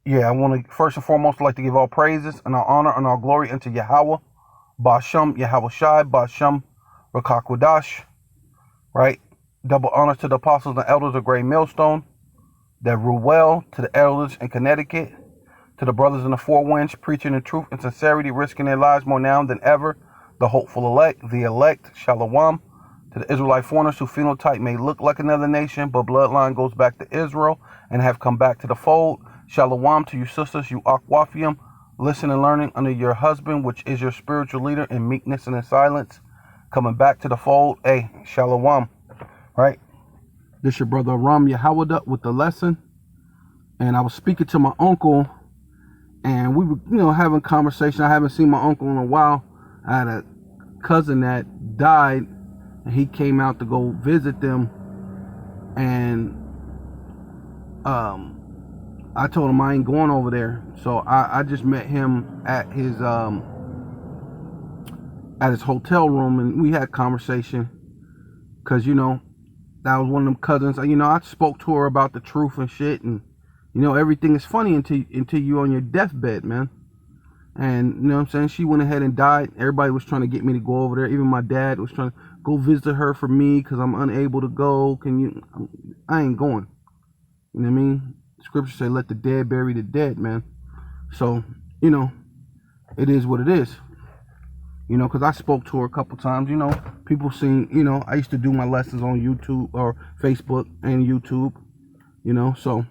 Yeah, I want to first and foremost like to give all praises and all honor and all glory unto Yahweh, Basham, Yahweh Shai, Basham, Rakakwadash, right? Double honors to the apostles and elders of Great Millstone that rule well, to the elders in Connecticut, to the brothers in the Four Winds, preaching in truth and sincerity, risking their lives more now than ever, the hopeful elect, Shalom, to the Israelite foreigners whose phenotype may look like another nation, but bloodline goes back to Israel and have come back to the fold. Shalom to you sisters, you Akwafium, listen and learning under your husband, which is your spiritual leader in meekness and in silence, coming back to the fold. Hey, Shalom, right? This your brother Ram Yahawada with the lesson. And I was speaking to my uncle, and we were, having conversation. I haven't seen my uncle in a while. I had a cousin that died, and he came out to go visit them. And I told him I ain't going over there. So I just met him at his hotel room, and we had conversation. Cause that was one of them cousins. I spoke to her about the truth and shit, and everything is funny until you on your deathbed, man. And you know what I'm saying? She went ahead and died. Everybody was trying to get me to go over there. Even my dad was trying to go visit her for me because I'm unable to go. I ain't going. You know what I mean? Scripture say, let the dead bury the dead, man. So, it is what it is. Because I spoke to her a couple times. People seen, I used to do my lessons on YouTube or Facebook and YouTube, so,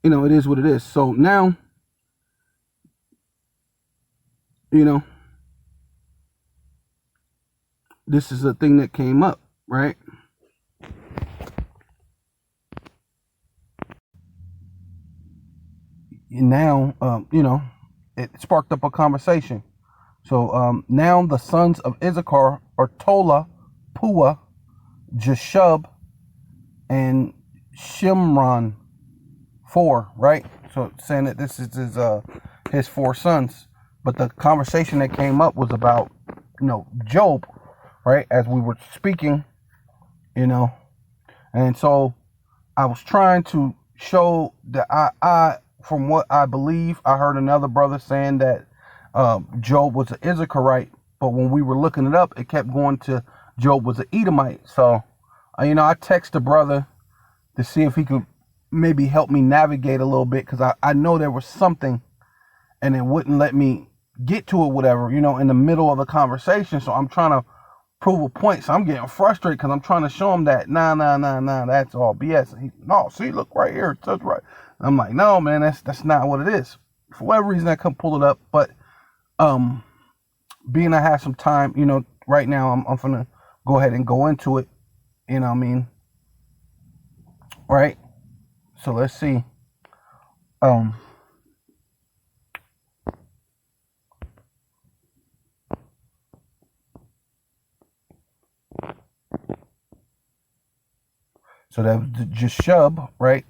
it is what it is. So now, this is a thing that came up, right? And now, it sparked up a conversation. So now the sons of Issachar are Tola, Pua, Jeshub, and Shimron, 4, right? So saying that this is his 4 sons. But the conversation that came up was about, Job, right? As we were speaking, and so I was trying to show that I from what I believe, I heard another brother saying that Job was an Issacharite, but when we were looking it up, it kept going to Job was an Edomite. So, I texted the brother to see if he could maybe help me navigate a little bit, because I know there was something, and it wouldn't let me get to it, whatever, in the middle of the conversation. So I'm trying to prove a point. So I'm getting frustrated because I'm trying to show him that nah, that's all BS. And no, see, look right here, it says right. I'm like, no, man, that's not what it is. For whatever reason, I couldn't pull it up. But being I have some time, right now, I'm gonna go ahead and go into it. You know what I mean? Right. So let's see. So that was Jeshub, right?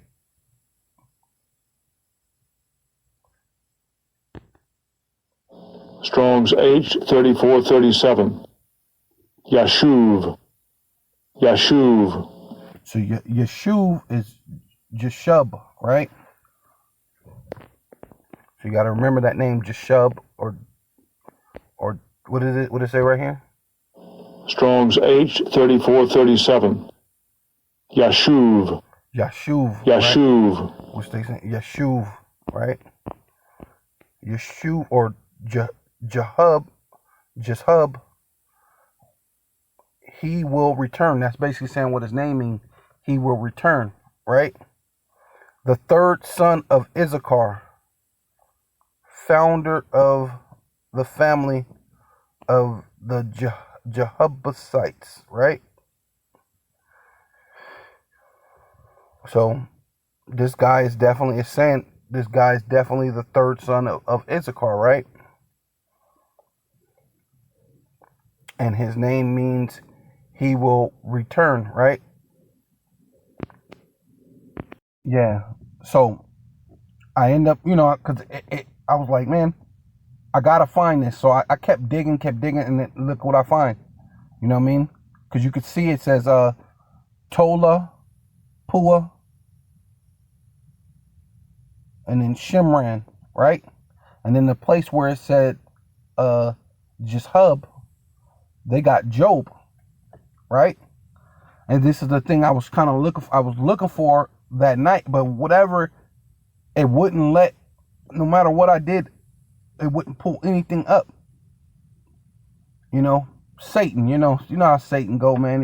Strong's H 3437. Yashuv. So Yeshuv is Jeshub, right? So you got to remember that name, Jeshub, or what is it? What does it say right here? Strong's H 3437. Yashuv. Right? Which they say Yeshuv, right? Yeshuv or Jehub, he will return. That's basically saying what his name means. He will return, right? The 3rd son of Issachar, founder of the family of the Jehusites, right? So this guy is definitely the 3rd son of Issachar, right? And his name means he will return, right? Yeah. So I end up, because I was like, man, I gotta find this. So I kept digging, and then look what I find. You know what I mean? Because you could see it says Tola, Pua, and then Shimran, right? And then the place where it said Jishub, they got Job, right? And this is the thing I was kind of looking for that night, but whatever, it wouldn't let, no matter what I did, it wouldn't pull anything up. You know, Satan, you know how Satan go, man.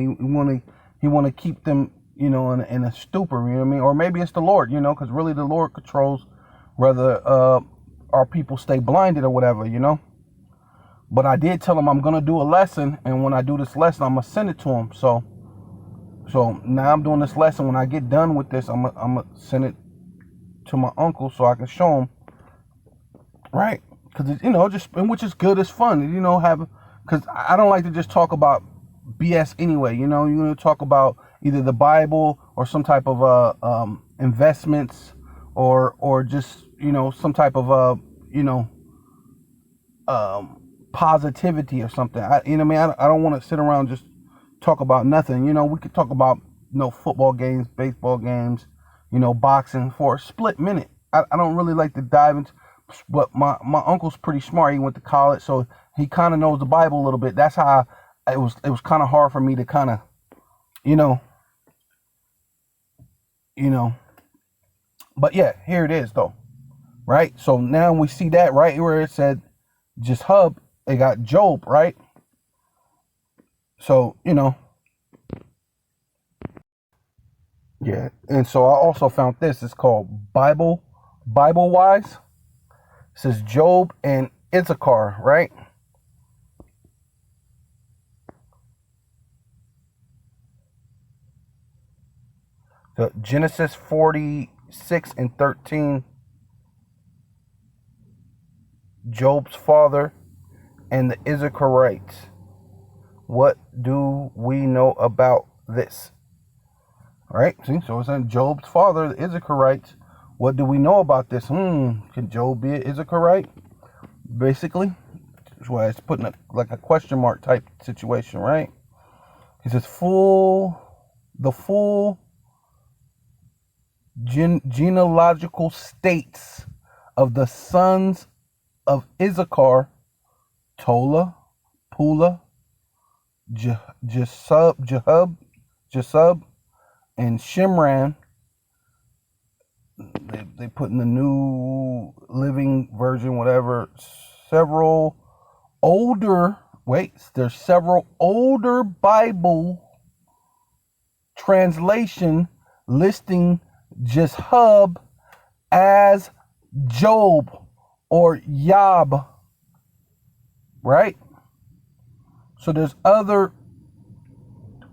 He want to keep them, you know, in a stupor, you know what I mean? Or maybe it's the Lord, you know, because really the Lord controls whether our people stay blinded or whatever, you know. But I did tell him I'm gonna do a lesson, and when I do this lesson, I'm gonna send it to him. So now I'm doing this lesson. When I get done with this, I'm gonna send it to my uncle so I can show him, right? Because, you know, just, and which is good, it's fun, you know, because I don't like to just talk about BS anyway, you know. You're going to talk about either the Bible or some type of investments or just, you know, some type of, you know, positivity or something. You know what I mean? I don't want to sit around and just talk about nothing. You know, we could talk about, you know, football games, baseball games, you know, boxing for a split minute. I don't really like to dive into, but my uncle's pretty smart. He went to college, so he kind of knows the Bible a little bit. That's how it was kind of hard for me to kind of, you know, but yeah, here it is though, right? So now we see that right where it said just hub, they got Job, right? So, you know, yeah. And so I also found this. It's called Bible Wise. It says Job and Issachar, right? The Genesis 46 and 13. Job's father and the Issacharites. What do we know about this? All right, see, so it's in Job's father, the Issacharites. What do we know about this? Can Job be an Issacharite? Basically, that's why it's putting like a question mark type situation, right? He says the full genealogical states of the sons of Issachar, Tola, Pula, Jahub, and Shimran. They put in the New Living Version, whatever. There's several older Bible translation listing Jishub as Job or Yab, right? So there's other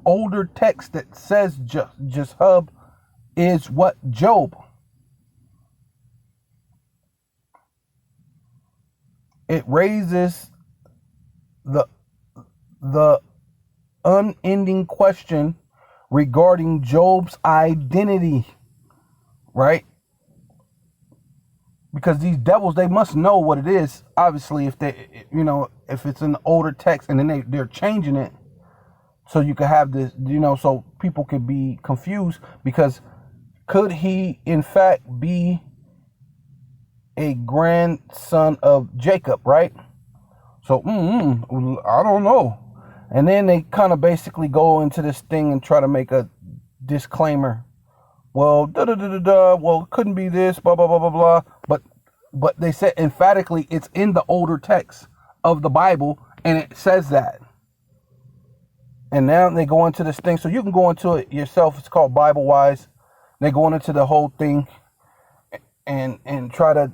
older text that says Jishub is what? Job. It raises the unending question regarding Job's identity, right? Because these devils, they must know what it is. Obviously, if they, you know, if it's an older text and then they're changing it, so you could have this, you know, so people could be confused. Because could he, in fact, be a grandson of Jacob, right? So, I don't know. And then they kind of basically go into this thing and try to make a disclaimer. Well, well, it couldn't be this, blah, blah, blah, blah, blah. But they said emphatically it's in the older text of the Bible, and it says that. And now they go into this thing. So you can go into it yourself. It's called Bible Wise. They go into the whole thing and try to,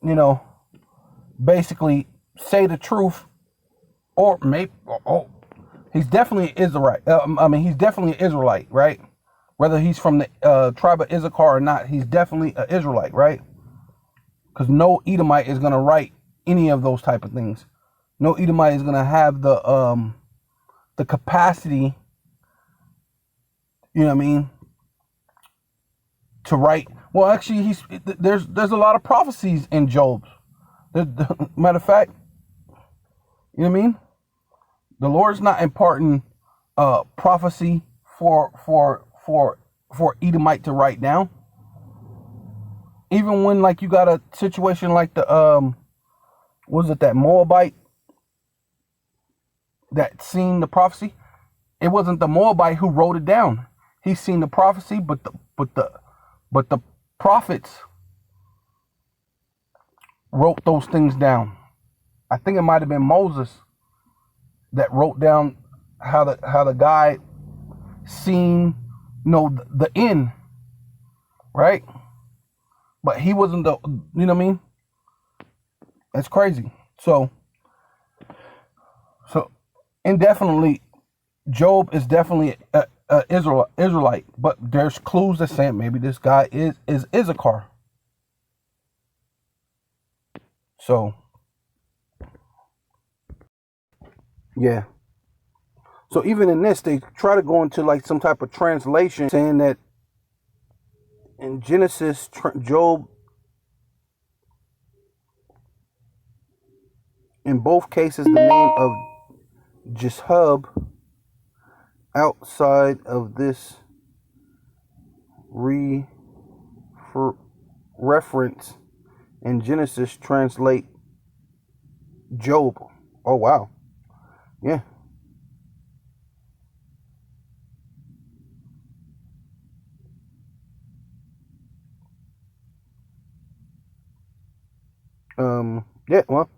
you know, basically say the truth. Or maybe, he's definitely an Israelite. He's definitely an Israelite, right? Whether he's from the tribe of Issachar or not, he's definitely an Israelite, right? Because no Edomite is going to write any of those type of things. No Edomite is going to have the capacity, you know what I mean, to write. Well, actually, there's a lot of prophecies in Job. Matter of fact, you know what I mean? The Lord's not imparting prophecy for Edomite to write down. even when like you got a situation like the was it that Moabite that seen the prophecy? It wasn't the Moabite who wrote it down. He seen the prophecy, but the prophets wrote those things down. I think it might have been Moses that wrote down how the guy seen, the end, right? But he wasn't the, you know what I mean? That's crazy. So indefinitely, Job is definitely a Israelite, but there's clues that say maybe this guy is Issachar. So, yeah. So even in this, they try to go into like some type of translation saying that in Genesis, Job, in both cases, the name of Jishub outside of this reference in Genesis translate Job. Oh, wow. Yeah. Yeah, well,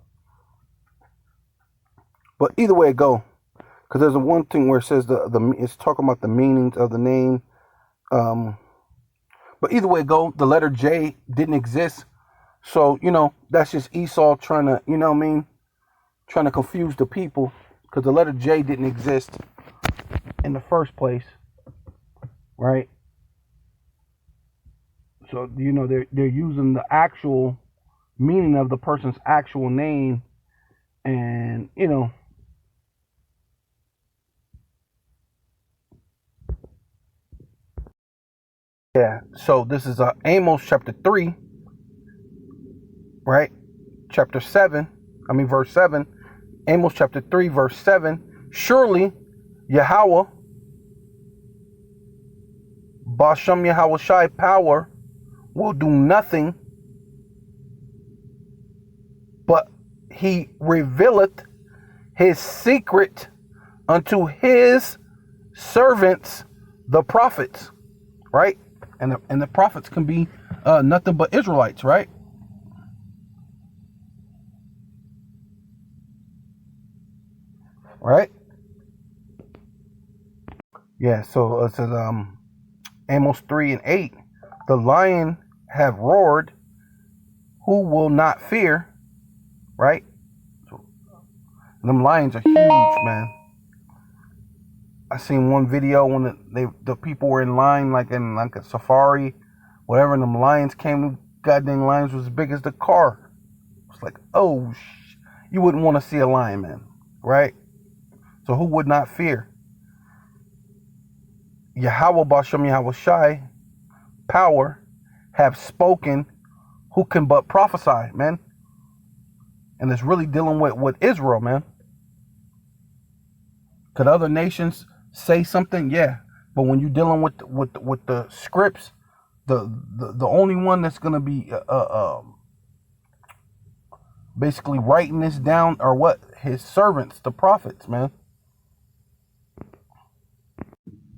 but either way it go, because there's a one thing where it says it's talking about the meanings of the name. But either way it go, the letter J didn't exist. So, that's just Esau trying to, trying to confuse the people, because the letter J didn't exist in the first place, right? So, they're using the actual meaning of the person's actual name, and, yeah. So this is Amos chapter 3, right? Chapter 7, verse 7. Amos chapter 3, verse 7. Surely Yahweh, Bashem Yahweh Shai power, will do nothing, but he revealeth his secret unto his servants, the prophets, right? And the prophets can be nothing but Israelites, right? Right? Yeah, so it says Amos 3 and 8, the lion have roared, who will not fear, right? So, them lions are huge, man. I seen one video when the people were in line, like in like a safari, whatever, and them lions came. Goddamn lions was as big as the car. It's like, oh, you wouldn't want to see a lion, man, right? So who would not fear? Yahweh Bashem Yahweh Shai power have spoken, who can but prophesy, man? And it's really dealing with Israel, man. Could other nations say something? Yeah, but when you're dealing with the scripts, the only one that's gonna be basically writing this down are what? His servants, the prophets, man.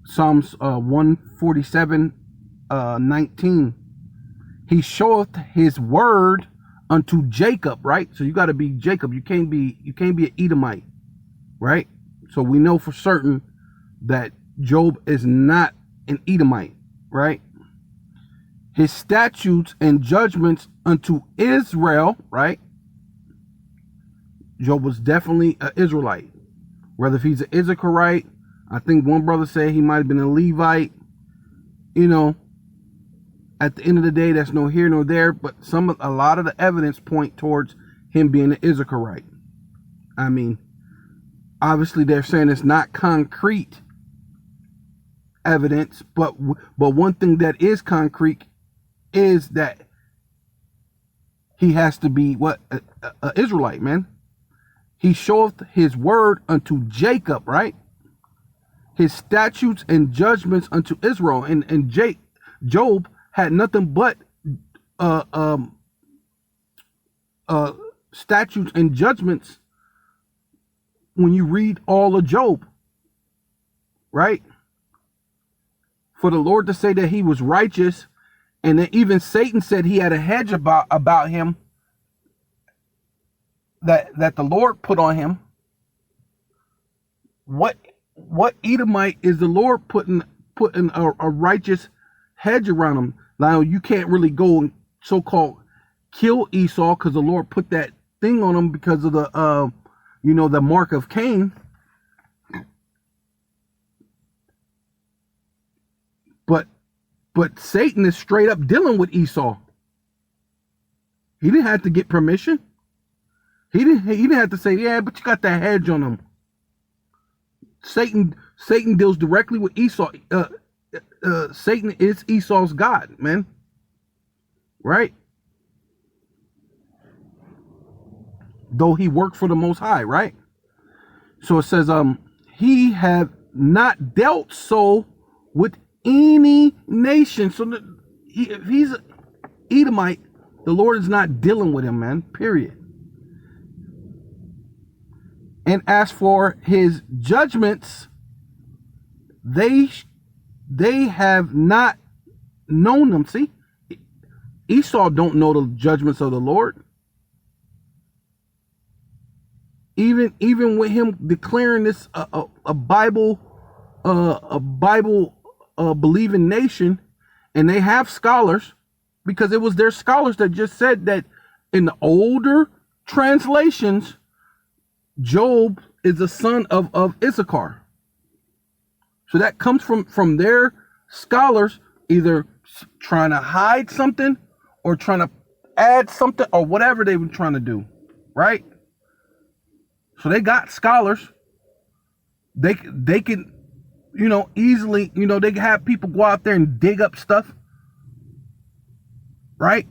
Psalms 147, 19. He showeth his word unto Jacob, right? So you got to be Jacob. You can't be an Edomite, right? So we know for certain that Job is not an Edomite, right? His statutes and judgments unto Israel, right? Job was definitely an Israelite. Whether if he's an Issacharite, I think one brother said he might have been a Levite. At the end of the day, that's no here nor there, but a lot of the evidence point towards him being an Issacharite. Obviously they're saying it's not concrete evidence, but one thing that is concrete is that he has to be a Israelite, man. He showeth his word unto Jacob, right? His statutes and judgments unto Israel, and Job had nothing but uh, um, statutes and judgments when you read all of Job, right? For the Lord to say that he was righteous, and then even Satan said he had a hedge about him that the Lord put on him. What Edomite is the Lord putting a righteous hedge around him? Now you can't really go and so-called kill Esau because the Lord put that thing on him because of the the mark of Cain. But Satan is straight up dealing with Esau. He didn't have to get permission. He didn't have to say, yeah, but you got that hedge on him. Satan deals directly with Esau. Satan is Esau's God, man. Right? Though he worked for the Most High, right? So it says, he have not dealt so with any nation. So if he's an Edomite, the Lord is not dealing with him, man. Period. And as for his judgments, they have not known them. See, Esau don't know the judgments of the Lord. Even with him declaring this a Bible believing nation, and they have scholars, because it was their scholars that just said that in the older translations, Job is the son of Issachar. So that comes from their scholars, either trying to hide something or trying to add something or whatever they were trying to do, right? So they got scholars. They can, easily, they can have people go out there and dig up stuff, right?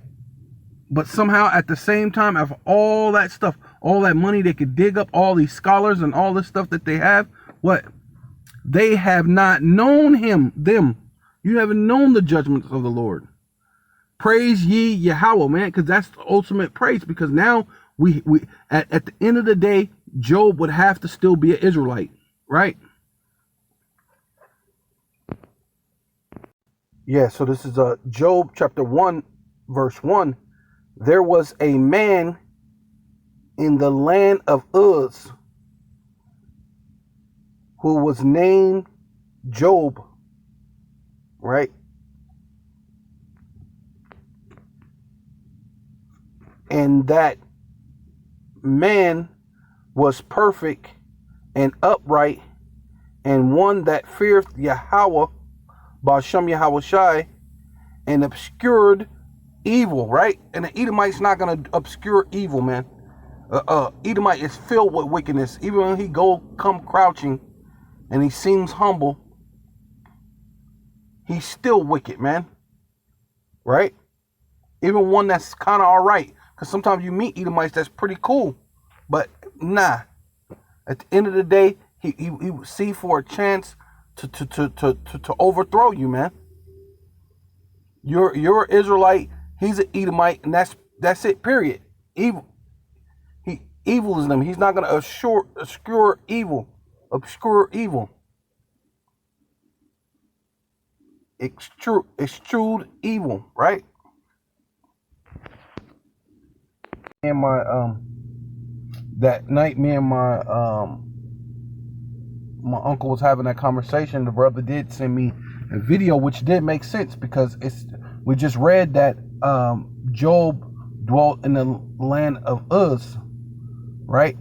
But somehow at the same time, after all that stuff, all that money, they could dig up all these scholars and all this stuff that they have. What? They have not known them. You haven't known the judgments of the Lord. Praise ye Yahweh, man, because that's the ultimate praise. Because now we at the end of the day, Job would have to still be an Israelite, right? Yeah, so this is Job chapter 1, verse 1. There was a man in the land of Uz who was named Job, right? And that man was perfect and upright, and one that feared Yahweh, Ba'ashem Yahweh Shai, and obscured evil, right? And the Edomite's not going to obscure evil, man. Edomite is filled with wickedness. Even when he come crouching and he seems humble, he's still wicked, man. Right? Even one that's kind of all right. Because sometimes you meet Edomites that's pretty cool. But nah. At the end of the day, he would see for a chance to overthrow you, man. You're an Israelite, he's an Edomite, and that's it, period. Evil is them. He's not going to obscure evil. Extrude evil, right? And that night, me and my uncle was having that conversation. The brother did send me a video, which did make sense, because we just read that Job dwelt in the land of Uz, right?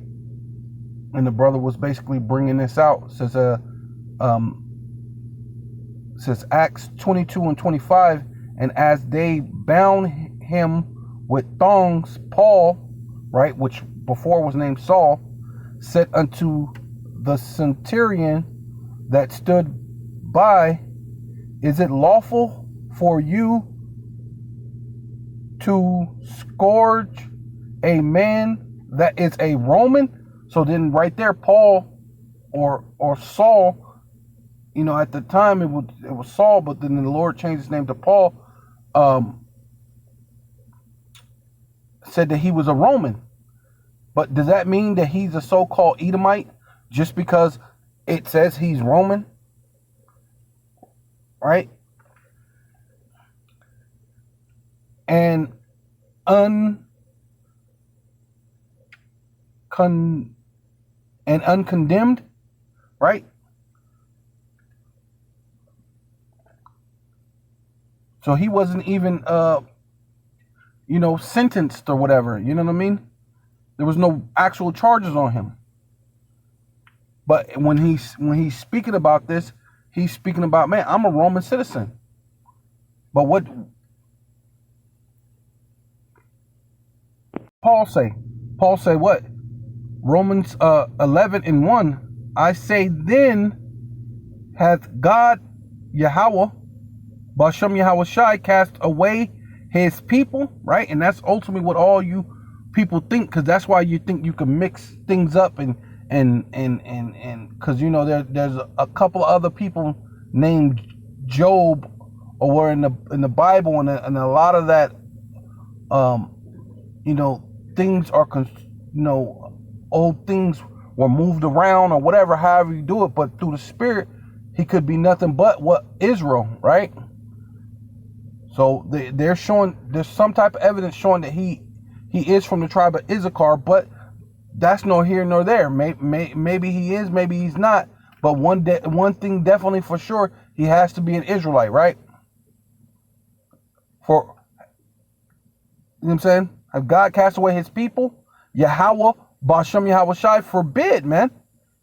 And the brother was basically bringing this out. It says Acts 22:25, and as they bound him with thongs, Paul, right, which before was named Saul, said unto the centurion that stood by, is it lawful for you to scourge a man that is a Roman? So then right there, Paul or Saul, at the time it was Saul, but then the Lord changed his name to Paul. said that he was a Roman. But does that mean that he's a so-called Edomite just because it says he's Roman? Right? And uncondemned, right? So he wasn't even sentenced or whatever, you know what I mean? There was no actual charges on him. But when he's speaking about this, he's speaking about, man, I'm a Roman citizen. But what Paul say? Paul say what? Romans 11:1. I say then, hath God Yahweh, Bashem Yahweh Shai, cast away his people, right? And that's ultimately what all you people think, because that's why you think you can mix things up and because there's a couple of other people named Job or were in the Bible, and a lot of that things are old things were moved around or whatever, however you do it, but through the Spirit he could be nothing but what? Israel, right? So they're showing there's some type of evidence showing that he is from the tribe of Issachar, but that's nor here nor there. Maybe he is, maybe he's not. But one thing definitely for sure, he has to be an Israelite, right? You know what I'm saying? Have God cast away his people? Yahweh, Bashem Yahweh Shai, forbid, man.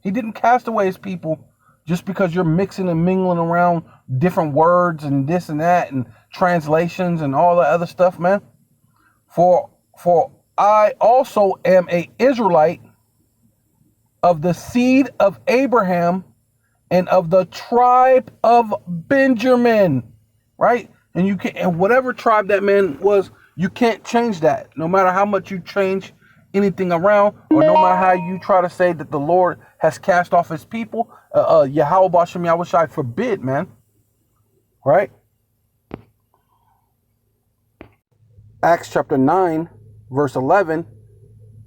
He didn't cast away his people just because you're mixing and mingling around different words and this and that and translations and all the other stuff, man. For I also am a Israelite of the seed of Abraham and of the tribe of Benjamin, right? And whatever tribe that man was, you can't change that. No matter how much you change anything around, or no matter how you try to say that the Lord has cast off his people, Yahweh Bashem Yahweh Shai, forbid, man. Right? Acts chapter 9, verse 11,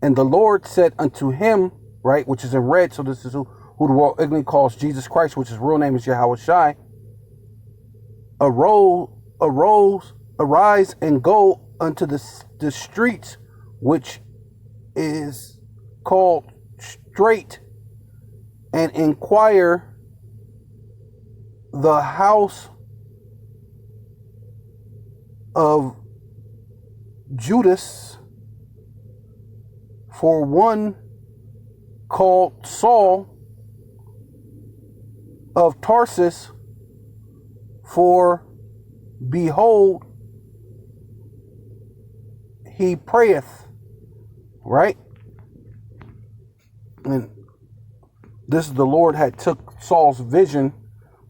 and the Lord said unto him, right, which is in red, so this is who the world ignorantly calls Jesus Christ, which his real name is Yahweh Shai, arise and go unto the streets which is called Straight, and inquire the house of Judas for one called Saul of Tarsus, for behold, he prayeth, right? And this is the Lord had took Saul's vision,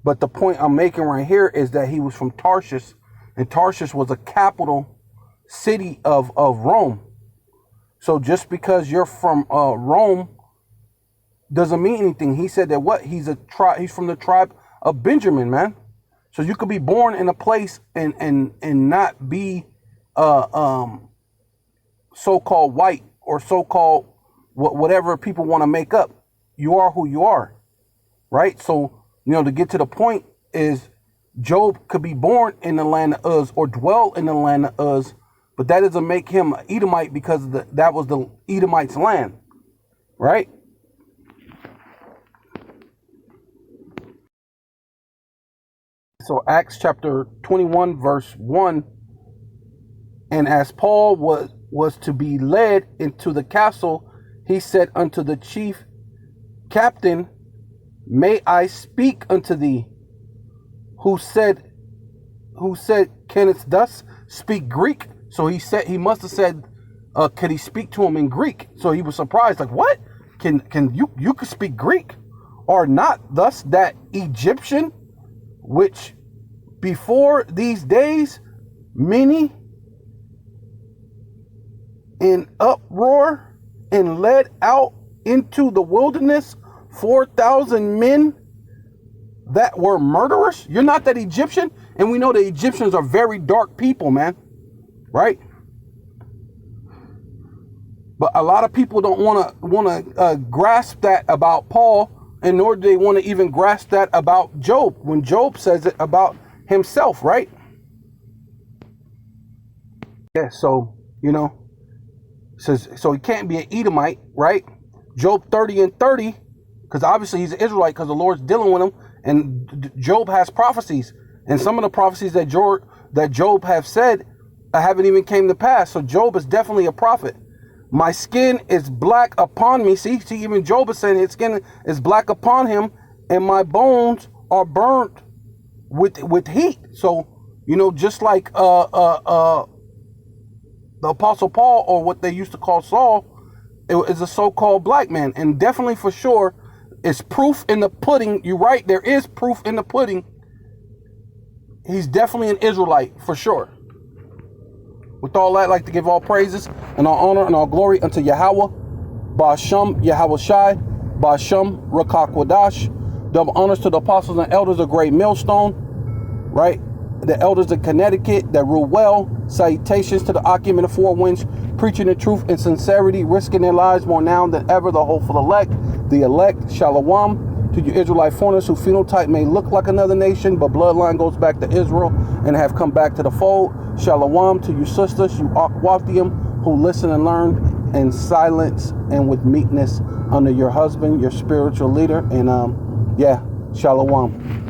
but the point I'm making right here is that he was from Tarshish, and Tarshish was a capital city of Rome. So just because you're from Rome doesn't mean anything. He said that he's from the tribe of Benjamin, man. So you could be born in a place and not be so-called white or so-called whatever people want to make up. You are who you are, right? So, to get to the point is Job could be born in the land of Uz or dwell in the land of Uz, but that doesn't make him an Edomite because that was the Edomites' land, right? So Acts chapter 21, verse 1, and as Paul was to be led into the castle, he said unto the chief captain, may I speak unto thee? Who said, canst thus speak Greek? So he must have said, could he speak to him in Greek? So he was surprised, like, what? Can you could speak Greek? Or not thus that Egyptian, which before these days many in uproar and led out into the wilderness 4,000 men that were murderers? You're not that Egyptian? And we know the Egyptians are very dark people, man. Right? But a lot of people don't want to grasp that about Paul, and nor do they want to even grasp that about Job, when Job says it about himself, right? Yeah, so, says, so he can't be an Edomite, right? Job 30:30, because obviously he's an Israelite, because the Lord's dealing with him, and Job has prophecies, and some of the prophecies that Job have said haven't even came to pass. So Job is definitely a prophet. My skin is black upon me. See, even Job is saying his skin is black upon him, and my bones are burnt with heat. So, just like the Apostle Paul, or what they used to call Saul, is a so-called black man. And definitely for sure, it's proof in the pudding. You're right, there is proof in the pudding. He's definitely an Israelite, for sure. With all that, I'd like to give all praises and all honor and all glory unto Yahweh, Ba'ashem, Yahweh Shai, Ba'ashem, Rakakwadash. Double honors to the apostles and elders of Great Millstone, right? The elders of Connecticut that rule well. Salutations to the Akim and the Four Winds, preaching the truth in sincerity, risking their lives more now than ever. The hopeful elect, Shalom. To you Israelite foreigners whose phenotype may look like another nation, but bloodline goes back to Israel and have come back to the fold. Shalom to you sisters, you Akwathium, who listen and learn in silence and with meekness under your husband, your spiritual leader. And Shalom.